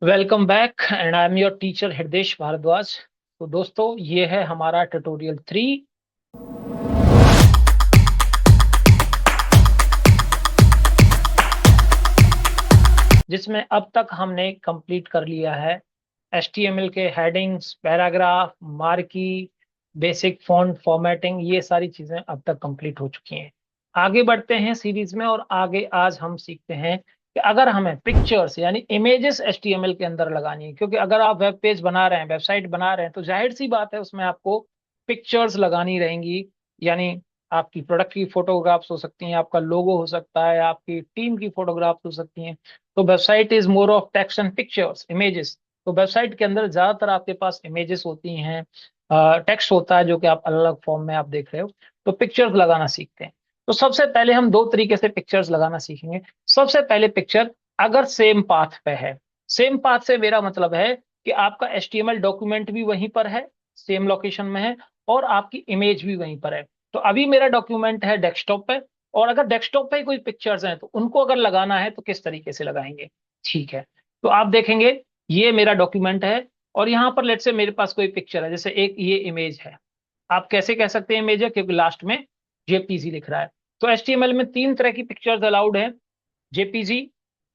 Welcome back and I am your teacher Hridesh Bhardwaj. तो दोस्तों, ये है हमारा ट्यूटोरियल 3, जिसमें अब तक हमने कंप्लीट कर लिया है HTML के headings, paragraph, marquee, basic font formatting. ये सारी चीजें अब तक कंप्लीट हो चुकी हैं। आगे बढ़ते हैं सीरीज में, और आगे आज हम सीखते हैं कि अगर हमें पिक्चर्स यानी इमेजेस HTML के अंदर लगानी है, क्योंकि अगर आप वेब पेज बना रहे हैं, वेबसाइट बना रहे हैं, तो जाहिर सी बात है उसमें आपको पिक्चर्स लगानी रहेंगी। यानी आपकी प्रोडक्ट की फोटोग्राफ्स हो सकती हैं, आपका लोगो हो सकता है, आपकी टीम की फोटोग्राफ्स हो सकती हैं। तो website is more of text and pictures, images. तो वेबसाइट के अंदर ज्यादातर आपके पास इमेजेस होती हैं, टेक्स्ट होता है जो कि आप अलग अलग फॉर्म में आप देख रहे हो। तो पिक्चर्स लगाना सीखते हैं। तो सबसे पहले हम दो तरीके से पिक्चर्स लगाना सीखेंगे। सबसे पहले पिक्चर अगर सेम पाथ पे है, सेम पाथ से मेरा मतलब है कि आपका HTML डॉक्यूमेंट भी वहीं पर है, सेम लोकेशन में है, और आपकी इमेज भी वहीं पर है। तो अभी मेरा डॉक्यूमेंट है डेस्कटॉप पे, और अगर डेस्कटॉप पे ही कोई पिक्चर्स हैं तो उनको अगर लगाना है तो किस तरीके से लगाएंगे। ठीक है, तो आप देखेंगे ये मेरा डॉक्यूमेंट है, और यहाँ पर लेट से मेरे पास कोई पिक्चर है, जैसे एक ये इमेज है। आप कैसे कह सकते हैं इमेज है, क्योंकि लास्ट में JPG लिख रहा है। तो HTML में तीन तरह की पिक्चर्स अलाउड है: JPG,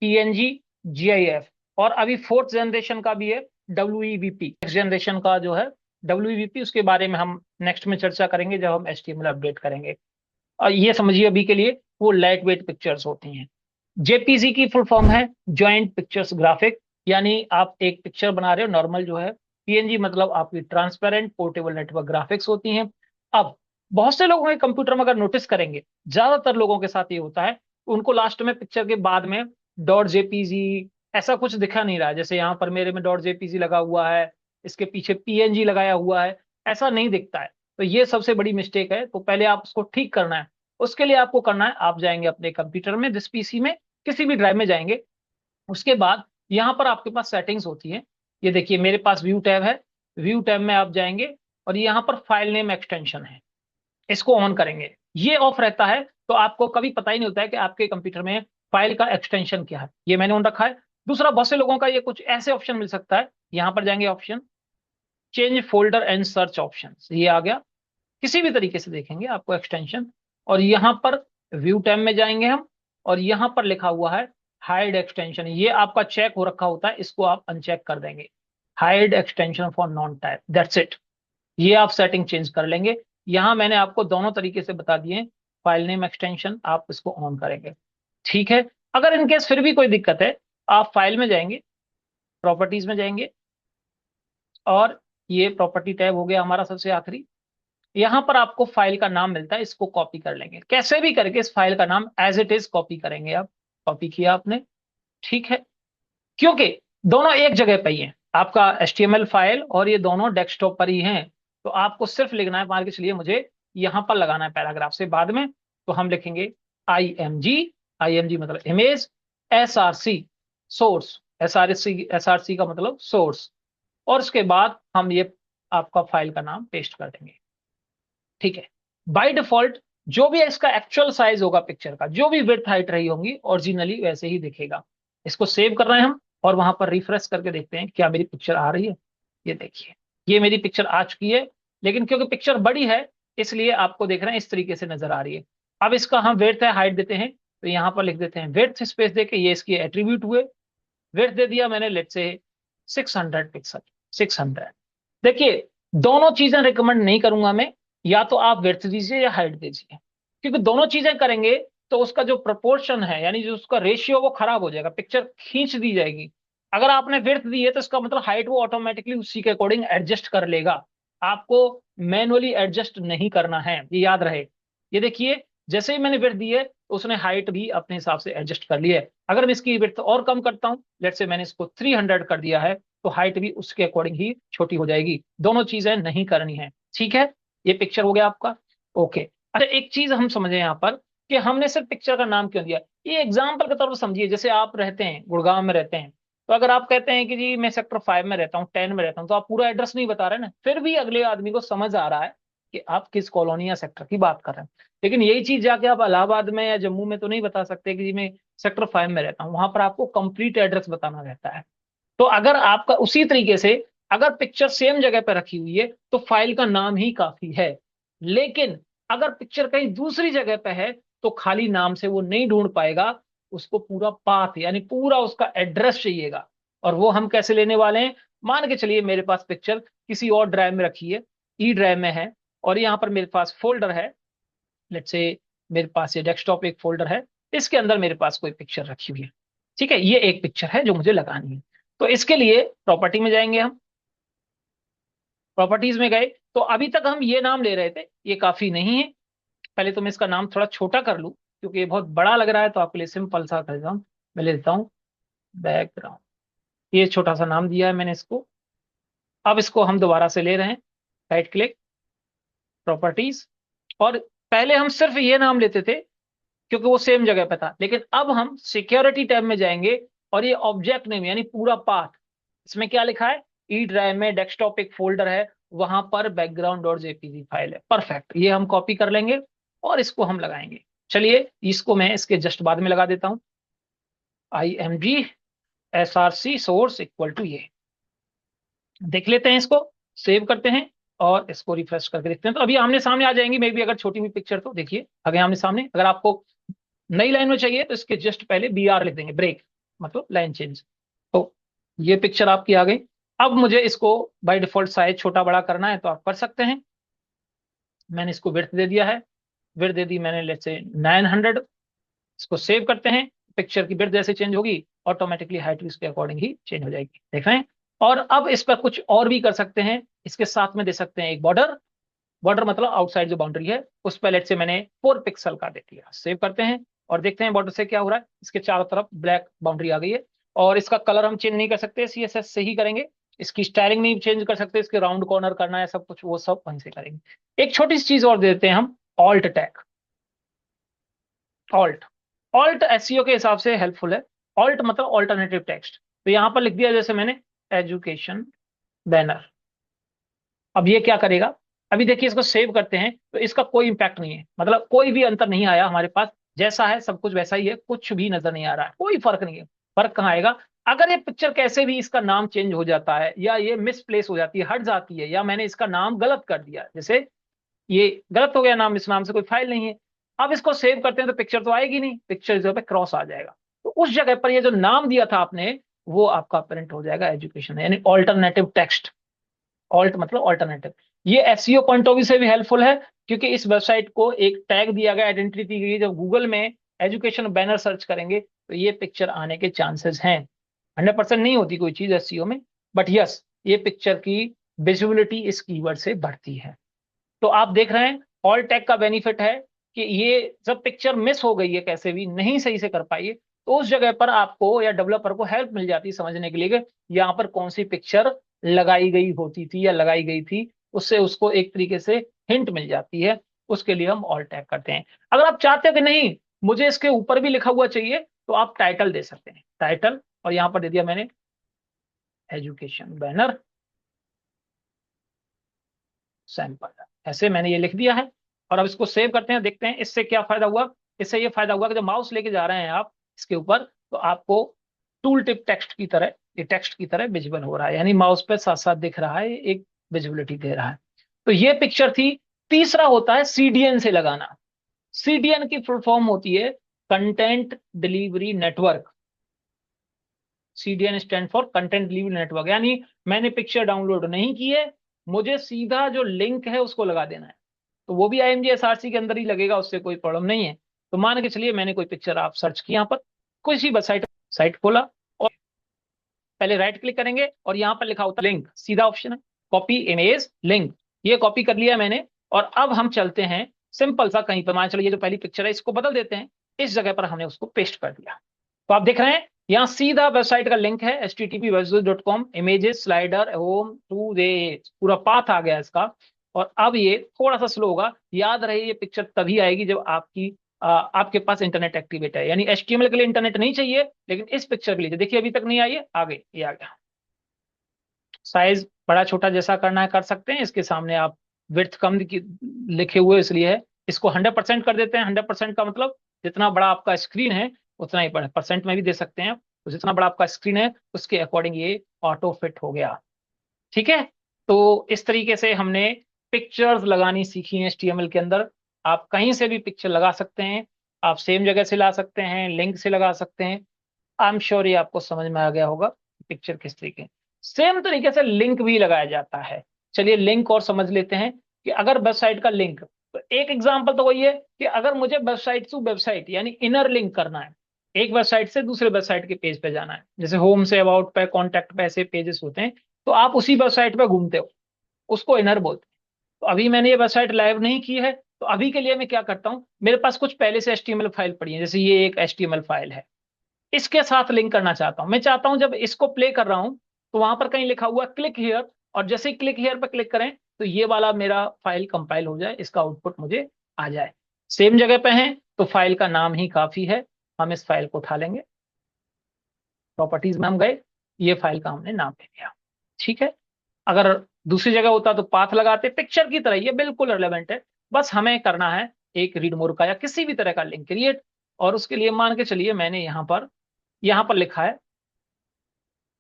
PNG, GIF। और अभी फोर्थ जनरेशन का भी है, WEVP। नेक्स्ट जनरेशन का जो है WEVP, उसके बारे में हम नेक्स्ट में चर्चा करेंगे जब हम HTML अपडेट करेंगे। और ये समझिए अभी के लिए वो लाइट वेट पिक्चर्स होती हैं। JPG की फुल फॉर्म है जॉइंट पिक्चर्स ग्राफिक, यानी आप एक पिक्चर बना रहे हो नॉर्मल जो है। PNG मतलब आपकी ट्रांसपेरेंट पोर्टेबल नेटवर्क ग्राफिक्स होती हैं। अब बहुत से लोगों के कंप्यूटर में अगर नोटिस करेंगे, ज्यादातर लोगों के साथ ये होता है, उनको लास्ट में पिक्चर के बाद में .jpg ऐसा कुछ दिखा नहीं रहा है। जैसे यहाँ पर मेरे में .jpg लगा हुआ है, इसके पीछे PNG लगाया हुआ है, ऐसा नहीं दिखता है। तो ये सबसे बड़ी मिस्टेक है। तो पहले आप उसको ठीक करना है। उसके लिए आपको करना है, आप जाएंगे अपने कंप्यूटर में, जिस PC में, किसी भी ड्राइव में जाएंगे। उसके बाद यहाँ पर आपके पास सेटिंग्स होती है। ये देखिए मेरे पास व्यू टैब है। व्यू टैब में आप जाएंगे, और यहाँ पर फाइल नेम एक्सटेंशन है, इसको ऑन करेंगे। ये ऑफ रहता है तो आपको कभी पता ही नहीं होता है कि आपके कंप्यूटर में फाइल का एक्सटेंशन क्या है। ये मैंने ऑन रखा है। दूसरा, बहुत से लोगों का ये कुछ ऐसे ऑप्शन मिल सकता है। यहाँ पर जाएंगे, option change folder and search option, ये आ गया। किसी भी तरीके से देखेंगे आपको एक्सटेंशन। और यहाँ पर व्यू टैब में जाएंगे हम, और यहाँ पर लिखा हुआ है हाइड एक्सटेंशन। ये आपका चेक हो रखा होता है, इसको आप अनचेक कर देंगे। Hide extension for non type, that's it. ये आप सेटिंग चेंज कर लेंगे। यहाँ मैंने आपको दोनों तरीके से बता दिए। फाइल नेम एक्सटेंशन आप इसको ऑन करेंगे, ठीक है। अगर इनकेस फिर भी कोई दिक्कत है, आप फाइल में जाएंगे, प्रॉपर्टीज में जाएंगे, और ये प्रॉपर्टी टैब हो गया हमारा सबसे आखिरी। यहां पर आपको फाइल का नाम मिलता है, इसको कॉपी कर लेंगे। कैसे भी करके इस फाइल का नाम एज इट इज कॉपी करेंगे आप। कॉपी किया आपने, ठीक है। क्योंकि दोनों एक जगह पे ही हैं, आपका HTML फाइल और ये दोनों डेस्कटॉप पर ही हैं। तो आपको सिर्फ लिखना है, मान के चलिए मुझे यहां पर लगाना है पैराग्राफ से बाद में, तो हम लिखेंगे IMG। IMG मतलब इमेज, SRC सोर्स, SRC का मतलब सोर्स। और उसके बाद हम ये आपका फाइल का नाम पेस्ट कर देंगे, ठीक है। बाय डिफॉल्ट जो भी इसका एक्चुअल साइज होगा पिक्चर का, जो भी विड्थ हाइट रही होंगी, ओरिजिनली वैसे ही दिखेगा। इसको सेव कर रहे हैं हम, और वहां पर रिफ्रेश करके देखते हैं क्या मेरी पिक्चर आ रही है। ये देखिए, ये मेरी पिक्चर आ चुकी है। लेकिन क्योंकि पिक्चर बड़ी है, इसलिए आपको देख रहे हैं इस तरीके से नजर आ रही है। अब इसका हम विड्थ है हाइट देते हैं, तो यहाँ पर लिख देते हैं विड्थ स्पेस देके, ये इसकी एट्रीब्यूट हुए। विड्थ दे दिया मैंने, लेट से 600 पिक्सल, 600। देखिए, दोनों चीजें रिकमेंड नहीं करूंगा मैं। या तो आप विड्थ दीजिए या हाइट दीजिए, क्योंकि दोनों चीजें करेंगे तो उसका जो प्रोपोर्शन है, यानी जो उसका रेशियो, वो खराब हो जाएगा, पिक्चर खींच दी जाएगी। अगर आपने विड्थ दी है तो इसका मतलब हाइट वो ऑटोमेटिकली उसी के अकॉर्डिंग एडजस्ट कर लेगा। आपको मैनुअली एडजस्ट नहीं करना है, ये याद रहे। ये देखिए, जैसे ही मैंने विड्थ दी है तो उसने हाइट भी अपने हिसाब से एडजस्ट कर ली है। अगर मैं इसकी विड्थ और कम करता हूँ, लेट से मैंने इसको 300 कर दिया है, तो हाइट भी उसके अकॉर्डिंग ही छोटी हो जाएगी। दोनों चीजें नहीं करनी है, ठीक है। ये पिक्चर हो गया आपका, ओके। अच्छा, एक चीज हम समझे यहाँ पर कि हमने सिर्फ पिक्चर का नाम क्यों दिया। ये एग्जाम्पल के तौर पर समझिए, जैसे आप रहते हैं गुड़गांव में रहते हैं, तो अगर आप कहते हैं कि जी मैं सेक्टर 5 में रहता हूँ, 10 में रहता हूँ, तो आप पूरा एड्रेस नहीं बता रहे ना, फिर भी अगले आदमी को समझ आ रहा है कि आप किस कॉलोनी या सेक्टर की बात कर रहे हैं। लेकिन यही चीज जाके आप इलाहाबाद में या जम्मू में तो नहीं बता सकते कि जी मैं सेक्टर 5 में रहता हूँ। वहां पर आपको कंप्लीट एड्रेस बताना रहता है। तो अगर आपका उसी तरीके से अगर पिक्चर सेम जगह पर रखी हुई है तो फाइल का नाम ही काफी है। लेकिन अगर पिक्चर कहीं दूसरी जगह पे है तो खाली नाम से वो नहीं ढूंढ पाएगा, उसको पूरा पाथ यानी पूरा उसका एड्रेस चाहिएगा। और वो हम कैसे लेने वाले हैं? मान के चलिए मेरे पास पिक्चर किसी और ड्राइव में रखी है, ई ड्राइव में है, और यहाँ पर मेरे पास फोल्डर है, लेट्स से मेरे पास ये डेस्कटॉप एक फोल्डर है, इसके अंदर मेरे पास कोई पिक्चर रखी हुई है। ठीक है, ये एक पिक्चर है जो मुझे लगानी है। तो इसके लिए प्रॉपर्टी में जाएंगे हम, प्रॉपर्टीज में गए तो अभी तक हम ये नाम ले रहे थे, ये काफी नहीं है। पहले तो मैं इसका नाम थोड़ा छोटा कर लूं क्योंकि ये बहुत बड़ा लग रहा है, तो आपके लिए सिंपल सा कर देता हूं। मैं ले लेता हूँ बैकग्राउंड, ये छोटा सा नाम दिया है मैंने इसको। अब इसको हम दोबारा से ले रहे हैं, राइट क्लिक, प्रॉपर्टीज, और पहले हम सिर्फ ये नाम लेते थे क्योंकि वो सेम जगह पे था, लेकिन अब हम सिक्योरिटी टैब में जाएंगे और ये ऑब्जेक्ट नेम यानी पूरा पाथ, इसमें क्या लिखा है, ई ड्राइव में डेस्कटॉप एक फोल्डर है, वहां पर बैकग्राउंड डॉट जेपीजी फाइल है। परफेक्ट, ये हम कॉपी कर लेंगे और इसको हम लगाएंगे। चलिए इसको मैं इसके जस्ट बाद में लगा देता हूं, IMG SRC source equal to ये, देख लेते हैं इसको, सेव करते हैं और इसको रिफ्रेश करके देखते हैं। तो अभी आमने सामने आ जाएंगी, मे भी अगर छोटी हुई पिक्चर तो देखिए आगे आमने सामने। अगर आपको नई लाइन में चाहिए तो इसके जस्ट पहले BR लिख देंगे, ब्रेक मतलब लाइन चेंज। तो ये पिक्चर आपकी आ गई। अब मुझे इसको बाय डिफॉल्ट साइज छोटा बड़ा करना है तो आप कर सकते हैं। मैंने इसको विड्थ दे दिया है, विड्थ दे दी मैंने लेट्स से 900। इसको सेव करते हैं, पिक्चर की विड्थ जैसे चेंज होगी ऑटोमेटिकली हाइट भी उसके अकॉर्डिंग ही चेंज हो जाएगी, देख रहे हैं। और अब इस पर कुछ और भी कर सकते हैं, इसके साथ में दे सकते हैं एक बॉर्डर, बॉर्डर मतलब आउटसाइड जो बाउंड्री है उस पर लेट से मैंने 4 पिक्सल का दे दिया। सेव करते हैं और देखते हैं बॉर्डर से क्या हो रहा है। इसके चारों तरफ ब्लैक बाउंड्री आ गई है, और इसका कलर हम चेंज नहीं कर सकते, CSS से ही करेंगे। इसकी स्टाइलिंग नहीं चेंज कर सकते, इसके राउंड कॉर्नर करना है सब कुछ, वो सब वहीं से करेंगे। एक छोटी सी चीज और दे देते हैं हम, alt tag. Alt, alt SEO के हिसाब से हेल्पफुल है। ऑल्ट मतलब ऑल्टरनेटिव टेक्स्ट। तो यहां पर लिख दिया जैसे मैंने एजुकेशन बैनर। अब ये क्या करेगा, अभी देखिए इसको सेव करते हैं तो इसका कोई इंपैक्ट नहीं है, मतलब कोई भी अंतर नहीं आया हमारे पास, जैसा है सब कुछ वैसा ही है, कुछ भी नजर नहीं आ रहा है, कोई फर्क नहीं है। फर्क कहाँ आएगा, अगर ये पिक्चर कैसे भी इसका नाम चेंज हो जाता है या ये मिसप्लेस हो जाती है, हट जाती है, या मैंने इसका नाम गलत कर दिया, जैसे ये गलत हो गया नाम, इस नाम से कोई फाइल नहीं है, अब इसको सेव करते हैं तो पिक्चर तो आएगी नहीं, पिक्चर इस जगह पे क्रॉस आ जाएगा। तो उस जगह पर ये जो नाम दिया था आपने वो आपका प्रिंट हो जाएगा एजुकेशन, यानी ऑल्टरनेटिव टेक्स्ट। ऑल्ट मतलब ऑल्टरनेटिव। ये एसईओ पॉइंट ऑफ व्यू से भी हेल्पफुल है क्योंकि इस वेबसाइट को एक टैग दिया गया, आइडेंटिटी दी गई, जब गूगल में एजुकेशन बैनर सर्च करेंगे तो ये पिक्चर आने के चांसेस हैं। 100% नहीं होती कोई चीज एसईओ में, बट यस ये पिक्चर की विजिबिलिटी इस कीवर्ड से बढ़ती है। तो आप देख रहे हैं ऑल टैग का बेनिफिट है कि ये जब पिक्चर मिस हो गई है, कैसे भी नहीं सही से कर पाई है, तो उस जगह पर आपको या डेवलपर को हेल्प मिल जाती है समझने के लिए कि यहाँ पर कौन सी पिक्चर लगाई गई होती थी या लगाई गई थी, उससे उसको एक तरीके से हिंट मिल जाती है। उसके लिए हम ऑल टैग करते हैं। अगर आप चाहते हो कि नहीं मुझे इसके ऊपर भी लिखा हुआ चाहिए तो आप टाइटल दे सकते हैं, टाइटल, और यहाँ पर दे दिया मैंने एजुकेशन बैनर सैंपल, ऐसे मैंने ये लिख दिया है। और अब इसको सेव करते हैं, देखते हैं इससे क्या फायदा हुआ। इससे ये फायदा हुआ कि जब माउस लेके जा रहे हैं आप इसके ऊपर तो आपको टूल टिप टेक्स्ट की तरह, ये टेक्स्ट की तरह विजिबल हो रहा है, यानी माउस पे साथ साथ दिख रहा है, एक विजिबिलिटी दे रहा है। तो ये पिक्चर थी। तीसरा होता है CDN से लगाना। CDN की फुल फॉर्म होती है content delivery network. CDN stand for content delivery network, यानी मैंने पिक्चर डाउनलोड नहीं की है, मुझे सीधा जो लिंक है उसको लगा देना है, तो वो भी IMG SRC के अंदर ही लगेगा, उससे कोई प्रॉब्लम नहीं है। तो मान के चलिए मैंने कोई पिक्चर आप सर्च किया, यहाँ पर कोई सी वेबसाइट साइट खोला, और पहले राइट क्लिक करेंगे और यहाँ पर लिखा होता है लिंक, सीधा ऑप्शन है कॉपी इमेज लिंक, ये कॉपी कर लिया मैंने। और अब हम चलते हैं सिंपल सा कहीं पर, मान चलो ये जो पहली पिक्चर है इसको बदल देते हैं, इस जगह पर हमने उसको पेस्ट कर दिया। तो आप देख रहे हैं यहाँ सीधा वेबसाइट का लिंक है http://website.com images slider home today, पूरा पाथ आ गया इसका। और अब ये थोड़ा सा स्लो होगा, याद रहे ये पिक्चर तभी आएगी जब आपके पास इंटरनेट एक्टिवेट है, यानी HTML के लिए इंटरनेट नहीं चाहिए, लेकिन इस पिक्चर के लिए देखिए अभी तक नहीं आई है, आ गई, ये आ गया। साइज बड़ा छोटा जैसा करना है कर सकते हैं, इसके सामने आप विड्थ कम लिखे हुए इसलिए है। इसको 100% कर देते हैं, 100% का मतलब जितना बड़ा आपका स्क्रीन है उतना ही बड़ा, परसेंट में भी दे सकते हैं, तो जितना बड़ा आपका स्क्रीन है उसके अकॉर्डिंग ये ऑटो फिट हो गया। ठीक है, तो इस तरीके से हमने पिक्चर्स लगानी सीखी है HTML के अंदर। आप कहीं से भी पिक्चर लगा सकते हैं, आप सेम जगह से ला सकते हैं, लिंक से लगा सकते हैं। आई एम श्योर ये आपको समझ में आ गया होगा पिक्चर किस तरीके। सेम तरीके से लिंक भी लगाया जाता है। चलिए लिंक और समझ लेते हैं कि अगर वेबसाइट का लिंक, तो एक एग्जांपल तो वही है कि अगर मुझे वेबसाइट टू वेबसाइट यानी इनर लिंक करना है, एक वेबसाइट से दूसरे वेबसाइट के पेज पे जाना है, जैसे होम से अबाउट पे कॉन्टैक्ट पे ऐसे पेजेस होते हैं, तो आप उसी वेबसाइट पे घूमते हो, उसको इनर बोलते हैं। तो अभी मैंने ये वेबसाइट लाइव नहीं की है, तो अभी के लिए मैं क्या करता हूँ, मेरे पास कुछ पहले से HTML फाइल पड़ी है, जैसे ये एक HTML फाइल है, इसके साथ लिंक करना चाहता हूं। मैं चाहता हूं जब इसको प्ले कर रहा हूं तो वहां पर कहीं लिखा हुआ क्लिक हियर, और जैसे ही क्लिक हियर पर क्लिक करें तो ये वाला मेरा फाइल कंपाइल हो जाए, इसका आउटपुट मुझे आ जाए। सेम जगह पे है तो फाइल का नाम ही काफी है, हम इस फाइल को उठा लेंगे, प्रॉपर्टीज में हम गए, ये फाइल का हमने नाम ले लिया। ठीक है, अगर दूसरी जगह होता तो पाथ लगाते, पिक्चर की तरह ये बिल्कुल रिलेवेंट है। बस हमें करना है एक रीड मोर का या किसी भी तरह का लिंक क्रिएट, और उसके लिए मान के चलिए मैंने यहाँ पर लिखा है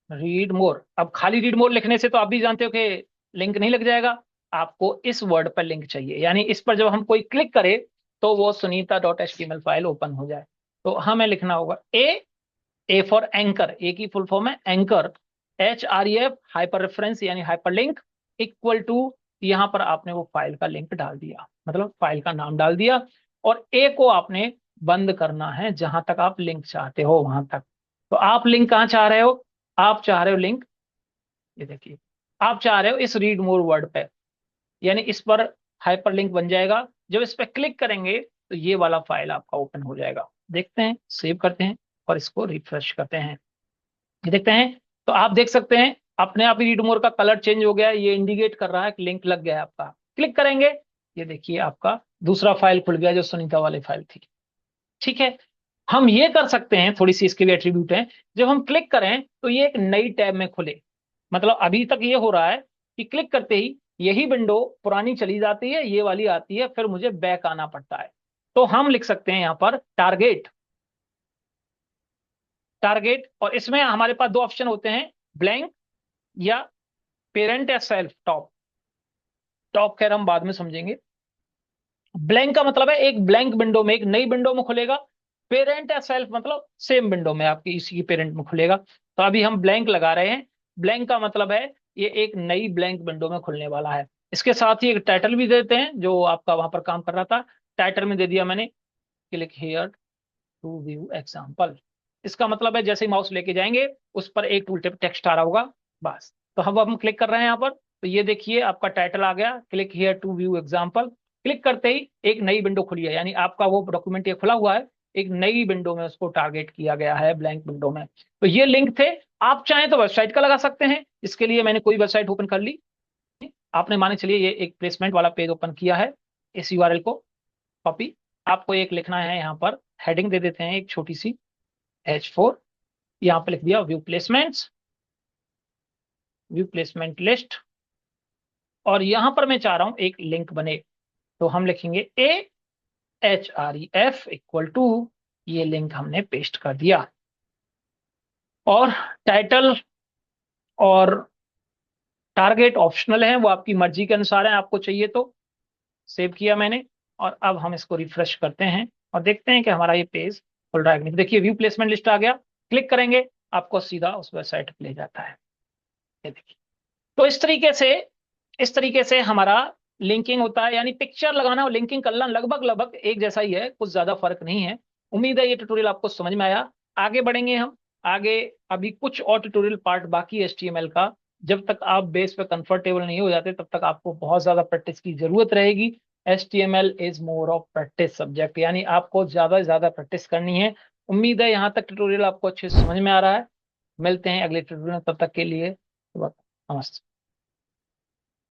रीड मोर। अब खाली रीड मोर लिखने से तो आप भी जानते हो कि लिंक नहीं लग जाएगा, आपको इस वर्ड पर लिंक चाहिए, यानी इस पर जब हम कोई क्लिक करें तो वो sunita.html फाइल ओपन हो जाए। तो हमें लिखना होगा ए फॉर एंकर, ए की फुल फॉर्म है एंकर, HREF हाइपर रेफरेंस यानी हाइपर लिंक, इक्वल टू, यहाँ पर आपने वो फाइल का लिंक डाल दिया, मतलब फाइल का नाम डाल दिया, और ए को आपने बंद करना है जहां तक आप लिंक चाहते हो वहां तक। तो आप लिंक कहाँ चाह रहे हो, आप चाह रहे हो लिंक, ये देखिए, आप चाह रहे हो इस रीड मोर वर्ड पे, यानी इस पर हाइपर लिंक बन जाएगा। जब इस पर क्लिक करेंगे तो ये वाला फाइल आपका ओपन हो जाएगा। देखते हैं, सेव करते हैं और इसको रिफ्रेश करते हैं, ये देखते हैं। तो आप देख सकते हैं अपने आप ही रीड मोर का कलर चेंज हो गया है, ये इंडिकेट कर रहा है कि लिंक लग गया है आपका। क्लिक करेंगे, ये देखिए आपका दूसरा फाइल खुल गया जो सुनीता वाली फाइल थी। ठीक है, हम ये कर सकते हैं, थोड़ी सी इसके भी एट्रीब्यूट हैं, जब हम क्लिक करें तो ये एक नई टैब में खुले। मतलब अभी तक ये हो रहा है कि क्लिक करते ही यही विंडो पुरानी चली जाती है, ये वाली आती है, फिर मुझे बैक आना पड़ता है। तो हम लिख सकते हैं यहाँ पर टारगेट, टारगेट, और इसमें हमारे पास दो ऑप्शन होते हैं, ब्लैंक या पेरेंट या सेल्फ टॉप। टॉप खैर हम बाद में समझेंगे। ब्लैंक का मतलब है एक ब्लैंक विंडो में, एक नई विंडो में खुलेगा। पेरेंट या सेल्फ मतलब सेम विंडो में आपकी इसी की पेरेंट में खुलेगा। तो अभी हम ब्लैंक लगा रहे हैं, ब्लैंक का मतलब है ये एक नई ब्लैंक विंडो में खुलने वाला है। इसके साथ ही एक टाइटल भी देते हैं जो आपका वहां पर काम कर रहा था, टाइटल में दे दिया मैंने click here to view example. इसका मतलब है जैसे ही माउस लेके जाएंगे उस पर एक टूल टिप टेक्स्ट आ रहा होगा, बस। तो हम क्लिक कर रहे हैं यहाँ पर, तो ये देखिए आपका टाइटल आ गया click here to view example. Click करते ही एक नई विंडो खुली है, यानी आपका वो डॉक्यूमेंट ये खुला हुआ है, एक नई विंडो में उसको टारगेट किया गया है, ब्लैंक विंडो में। तो ये लिंक थे, आप चाहें तो वेबसाइट का लगा सकते हैं। इसके लिए मैंने कोई वेबसाइट ओपन कर ली, आपने माने चलिए ये एक प्लेसमेंट वाला पेज ओपन किया है, इस URL को कॉपी, आपको एक लिखना है यहाँ पर, हेडिंग दे देते हैं एक छोटी सी H4, यहाँ पे लिख दिया view placements, view placement list, और यहां पर मैं चाह रहा हूं एक लिंक बने। तो हम लिखेंगे AHREF इक्वल टू, ये लिंक हमने पेस्ट कर दिया, और टाइटल और टारगेट ऑप्शनल है, वो आपकी मर्जी के अनुसार है, आपको चाहिए तो। सेव किया मैंने, और अब हम इसको रिफ्रेश करते हैं और देखते हैं कि हमारा ये पेज खुल रहा है कि नहीं। देखिए व्यू प्लेसमेंट लिस्ट आ गया, क्लिक करेंगे आपको सीधा उस वेबसाइट पे ले जाता है, ये देखिए। तो इस तरीके से हमारा लिंकिंग होता है, यानी पिक्चर लगाना और लिंकिंग करना लगभग लगभग एक जैसा ही है, कुछ ज्यादा फर्क नहीं है। उम्मीद है ये ट्यूटोरियल आपको समझ में आया। आगे बढ़ेंगे हम, आगे अभी कुछ और ट्यूटोरियल पार्ट बाकी है HTML का। जब तक आप बेस पे कंफर्टेबल नहीं हो जाते तब तक आपको बहुत ज्यादा प्रैक्टिस की जरूरत रहेगी। HTML is more of practice subject, यानी आपको ज्यादा से ज्यादा प्रैक्टिस करनी है। उम्मीद है यहाँ तक ट्यूटोरियल आपको अच्छे से समझ में आ रहा है। मिलते हैं अगले ट्यूटोरियल में, तब तक के लिए नमस्ते।